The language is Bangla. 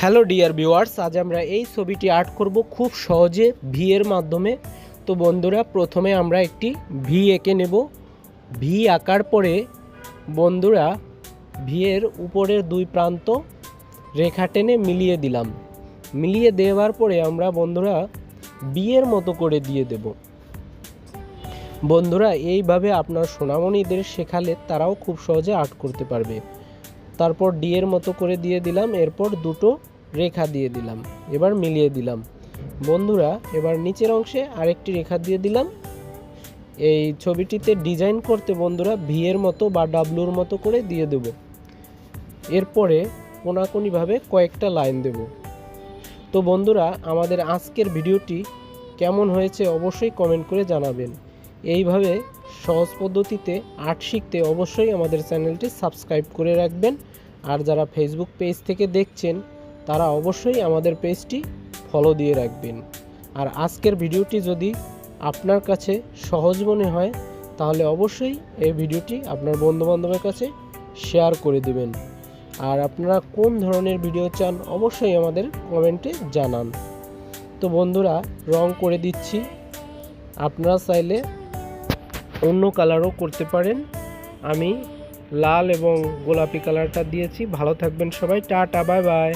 হ্যালো ডিয়ার ভিউয়ার্স, আজ আমরা এই ছবিটি আর্ট করব খুব সহজে ভি এর মাধ্যমে। তো বন্ধুরা, প্রথমে আমরা একটি ভি এঁকে নেব। ভি আঁকার পরে বন্ধুরা ভি এর উপরের দুই প্রান্ত রেখা টেনে মিলিয়ে দিলাম। মিলিয়ে দেওয়ার পরে আমরা বন্ধুরা বি এর মতো করে দিয়ে দেব। বন্ধুরা, এইভাবে আপনার সোনামণিদের শেখালে তারাও খুব সহজে আর্ট করতে পারবে। তারপর ডি এর মতো করে দিয়ে দিলাম, এরপর দুটো রেখা দিয়ে দিলাম, এবার মিলিয়ে দিলাম। বন্ধুরা, এবার নিচের অংশে আরেকটি রেখা দিয়ে দিলাম। এই ছবিটিতে ডিজাইন করতে বন্ধুরা ভি এর মতো বা ডাব্লুর মতো করে দিয়ে দেব। এরপরে কোনাকুনিভাবে কয়েকটা লাইন দেব। তো বন্ধুরা, আমাদের আজকের ভিডিওটি কেমন হয়েছে অবশ্যই কমেন্ট করে জানাবেন। এইভাবে সহজ পদ্ধতিতে আর্ট শিখতে অবশ্যই আমাদের চ্যানেলটি সাবস্ক্রাইব করে রাখবেন। আর যারা ফেসবুক পেজ থেকে দেখছেন তারা অবশ্যই আমাদের পেজটি ফলো দিয়ে রাখবেন। আর আজকের ভিডিওটি যদি আপনার কাছে সহজ মনে হয় তাহলে অবশ্যই এই ভিডিওটি আপনার বন্ধুবান্ধবের কাছে শেয়ার করে দেবেন। আর আপনারা কোন ধরনের ভিডিও চান অবশ্যই আমাদের কমেন্টে জানান। তো বন্ধুরা, রং করে দিচ্ছি। আপনারা চাইলে অন্য কালারও করতে পারেন। আমি লাল এবং গোলাপি কালারটা দিয়েছি। ভালো থাকবেন সবাই। Tata, bye bye.